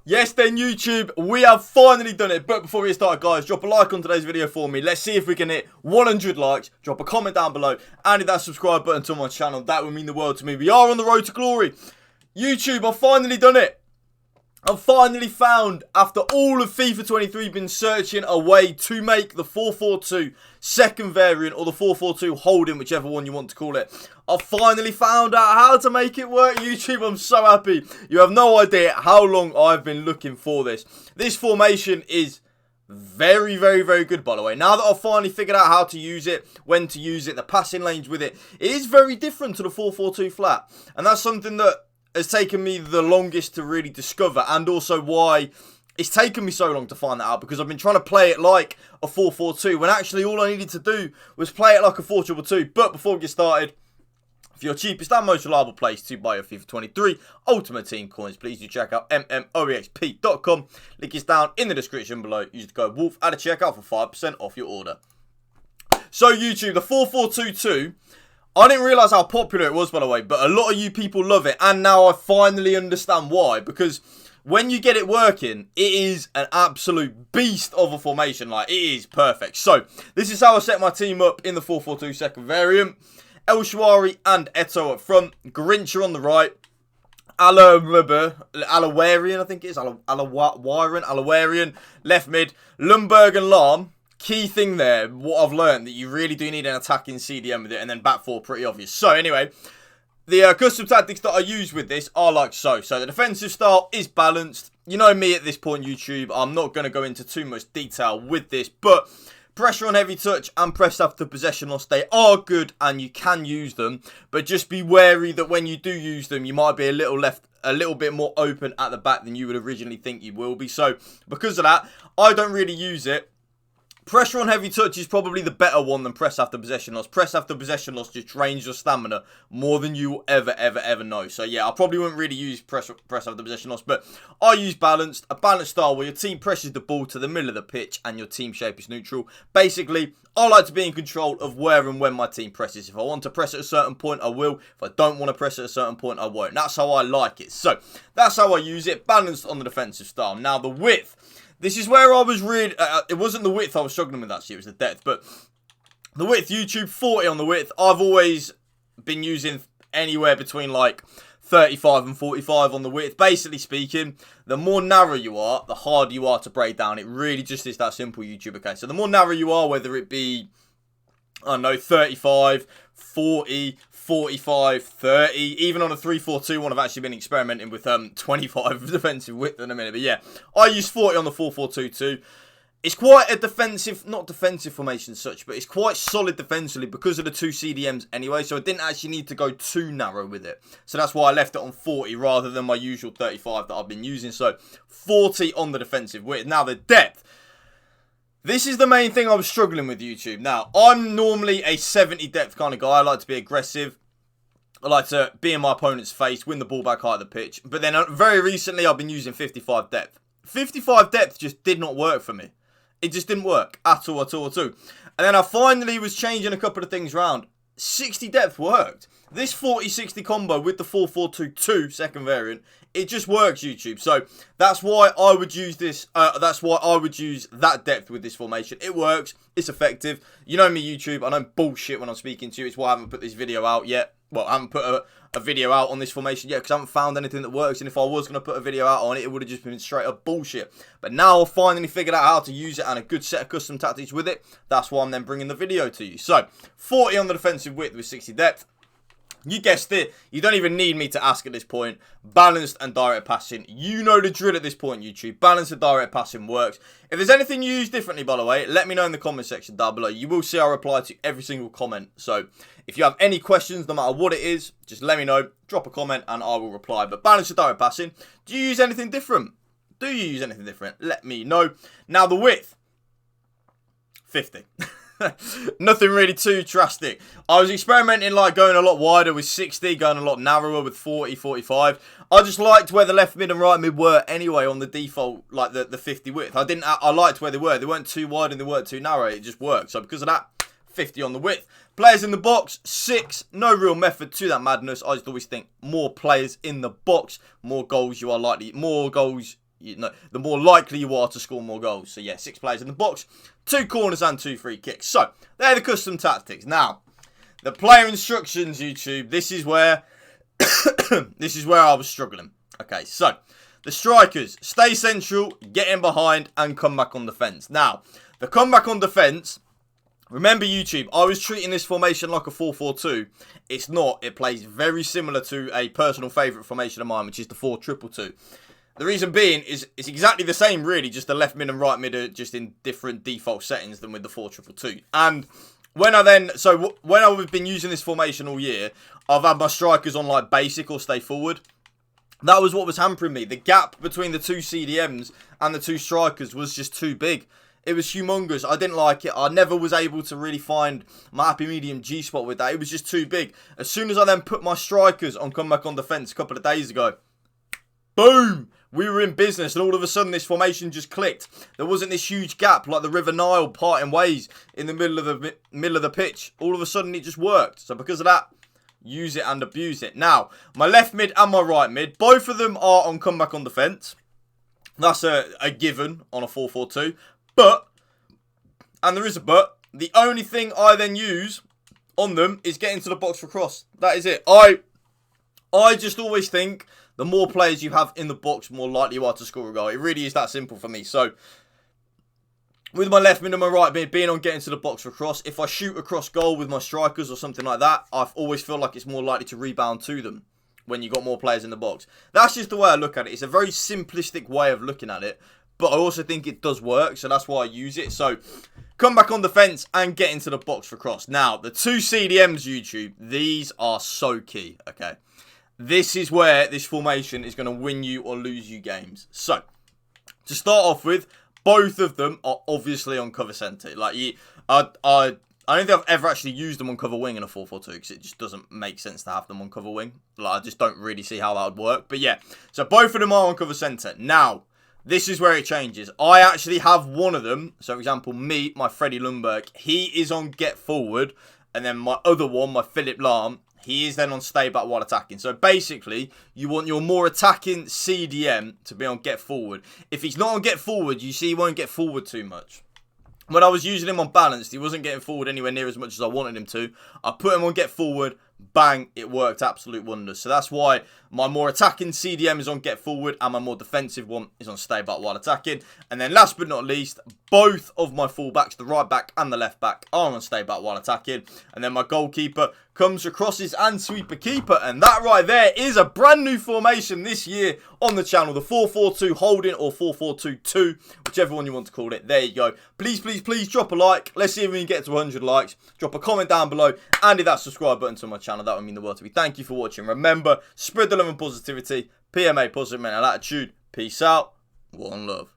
Yes then YouTube, we have finally done it. But before we get started guys, drop a like on today's video for me. Let's see if we can hit 100 likes. Drop a comment down below and hit that subscribe button to my channel. That would mean the world to me. We are on the road to glory. YouTube, I've finally done it. I've finally found, after all of FIFA 23 been searching a way to make the 4-4-2 second variant, or the 4-4-2 holding, whichever one you want to call it. I've finally found out how to make it work, YouTube. I'm so happy. You have no idea how long I've been looking for this. This formation is very, very, very good, by the way. Now that I've finally figured out how to use it, when to use it, the passing lanes with it, it is very different to the 4-4-2 flat. And that's something that has taken me the longest to really discover, and also why it's taken me so long to find that out, because I've been trying to play it like a 4-4-2 when actually all I needed to do was play it like a 4-2-2. But before we get started, for your cheapest and most reliable place to buy your FIFA 23 Ultimate Team coins, please do check out mmoexp.com. Link is down in the description below. Use the code WOLF at a checkout for 5% off your order. So YouTube, the 4-4-2-2, I didn't realise how popular it was, by the way, but a lot of you people love it, and now I finally understand why, because when you get it working, it is an absolute beast of a formation. Like, it is perfect. So, this is how I set my team up in the 4-4-2 second variant. El Shawari and Eto up front, Grincha on the right, Alawarian, I think it is, Alawarian, left mid, Lundberg and Lahm. Key thing there, what I've learned, that you really do need an attacking CDM with it, and then back four, pretty obvious. So anyway, the custom tactics that I use with this are like so. So the defensive style is balanced. You know me at this point, YouTube, I'm not going to go into too much detail with this, but pressure on heavy touch and press after possession loss, they are good and you can use them, but just be wary that when you do use them, you might be a little bit more open at the back than you would originally think you will be. So because of that, I don't really use it. Pressure on heavy touch is probably the better one than press after possession loss. Press after possession loss just drains your stamina more than you will ever know. So yeah, I probably wouldn't really use press after possession loss, but I use balanced. A balanced style where your team presses the ball to the middle of the pitch and your team shape is neutral. Basically, I like to be in control of where and when my team presses. If I want to press at a certain point, I will. If I don't want to press at a certain point, I won't. That's how I like it. So that's how I use it. Balanced on the defensive style. Now the width. This is where I was really, it wasn't the width I was struggling with actually, it was the depth. But the width, YouTube, 40 on the width. I've always been using anywhere between like 35 and 45 on the width. Basically speaking, the more narrow you are, the harder you are to break down. It really just is that simple, YouTube. Okay, so the more narrow you are, whether it be, I don't know, 35, 40, 45, 30, even on a 3-4-2 one, I've actually been experimenting with 25 defensive width in a minute. But yeah, I use 40 on the 4-4-2 too. It's quite a defensive, not defensive formation as such, but it's quite solid defensively because of the two CDMs anyway. So I didn't actually need to go too narrow with it. So that's why I left it on 40 rather than my usual 35 that I've been using. So 40 on the defensive width. Now the depth. This is the main thing I was struggling with, YouTube. Now, I'm normally a 70 depth kind of guy. I like to be aggressive. I like to be in my opponent's face, win the ball back high at the pitch. But then very recently, I've been using 55 depth. 55 depth just did not work for me. It just didn't work at all. And then I finally was changing a couple of things around. 60 depth worked. This 40-60 combo with the 4-4-2-2 second variant, it just works, YouTube. So that's why I would use this. That's why I would use that depth with this formation. It works. It's effective. You know me, YouTube. I don't bullshit when I'm speaking to you. It's why I haven't put this video out yet. Well, I haven't put a video out on this formation yet because I haven't found anything that works. And if I was going to put a video out on it, it would have just been straight up bullshit. But now I've finally figured out how to use it and a good set of custom tactics with it. That's why I'm then bringing the video to you. So 40 on the defensive width with 60 depth. You guessed it. You don't even need me to ask at this point. Balanced and direct passing. You know the drill at this point, YouTube. Balanced and direct passing works. If there's anything you use differently, by the way, let me know in the comment section down below. You will see I reply to every single comment. So if you have any questions, no matter what it is, just let me know. Drop a comment and I will reply. But balanced and direct passing. Do you use anything different? Do you use anything different? Let me know. Now the width. 50. Nothing really too drastic. I was experimenting like going a lot wider with 60, going a lot narrower with 40, 45. I just liked where the left mid and right mid were anyway on the default, like the 50 width. I liked where they were. They weren't too wide and they weren't too narrow. It just worked. So because of that, 50 on the width. Players in the box, 6. No real method to that madness. I just always think more players in the box, more goals the more likely you are to score more goals. So yeah, 6 players in the box, 2 corners and 2 free kicks. So they're the custom tactics. Now, the player instructions, YouTube. This is where this is where I was struggling. Okay, so the strikers, stay central, get in behind, and come back on defence. Now, the comeback on defence, remember YouTube, I was treating this formation like a 4-4-2. It's not. It plays very similar to a personal favourite formation of mine, which is the 4-2-2. The reason being is it's exactly the same, really, just the left mid and right mid are just in different default settings than with the 4-2-2. And when I've been using this formation all year, I've had my strikers on like basic or stay forward. That was what was hampering me. The gap between the 2 CDMs and the 2 strikers was just too big. It was humongous. I didn't like it. I never was able to really find my happy medium G-spot with that. It was just too big. As soon as I then put my strikers on comeback on defence a couple of days ago, boom! We were in business, and all of a sudden this formation just clicked. There wasn't this huge gap like the River Nile parting ways in the middle of the pitch. All of a sudden it just worked. So because of that, use it and abuse it. Now, my left mid and my right mid, both of them are on comeback on defence. That's a given on a 4-4-2. But, and there is a but, the only thing I then use on them is get into the box for cross. That is it. I just always think the more players you have in the box, more likely you are to score a goal. It really is that simple for me. So, with my left mid and my right mid being on getting to the box for cross, if I shoot across goal with my strikers or something like that, I always feel like it's more likely to rebound to them when you've got more players in the box. That's just the way I look at it. It's a very simplistic way of looking at it, but I also think it does work, so that's why I use it. So, come back on defence and get into the box for cross. Now, the 2 CDMs, YouTube, these are so key, okay? This is where this formation is going to win you or lose you games. So, to start off with, both of them are obviously on cover centre. Like, I don't think I've ever actually used them on cover wing in a 4-4-2 because it just doesn't make sense to have them on cover wing. Like, I just don't really see how that would work. But yeah, so both of them are on cover centre. Now, this is where it changes. I actually have one of them. So, for example, me, my Freddie Lundberg, he is on get forward. And then my other one, my Philip Lahm, he is then on stay back while attacking. So basically, you want your more attacking CDM to be on get forward. If he's not on get forward, you see he won't get forward too much. When I was using him on balanced, he wasn't getting forward anywhere near as much as I wanted him to. I put him on get forward, bang, it worked absolute wonders. So that's why my more attacking CDM is on get forward and my more defensive one is on stay back while attacking. And then last but not least, both of my fullbacks, the right back and the left back, are on stay back while attacking. And then my goalkeeper comes for crosses and sweeper keeper. And that right there is a brand new formation this year on the channel. The 4-4-2 holding or 4-4-2-2, whichever one you want to call it. There you go. Please, please, please drop a like. Let's see if we can get to 100 likes. Drop a comment down below and hit that subscribe button to my channel. That would mean the world to me. Thank you for watching. Remember, spread the love and positivity. PMA, positive mental attitude. Peace out. One love.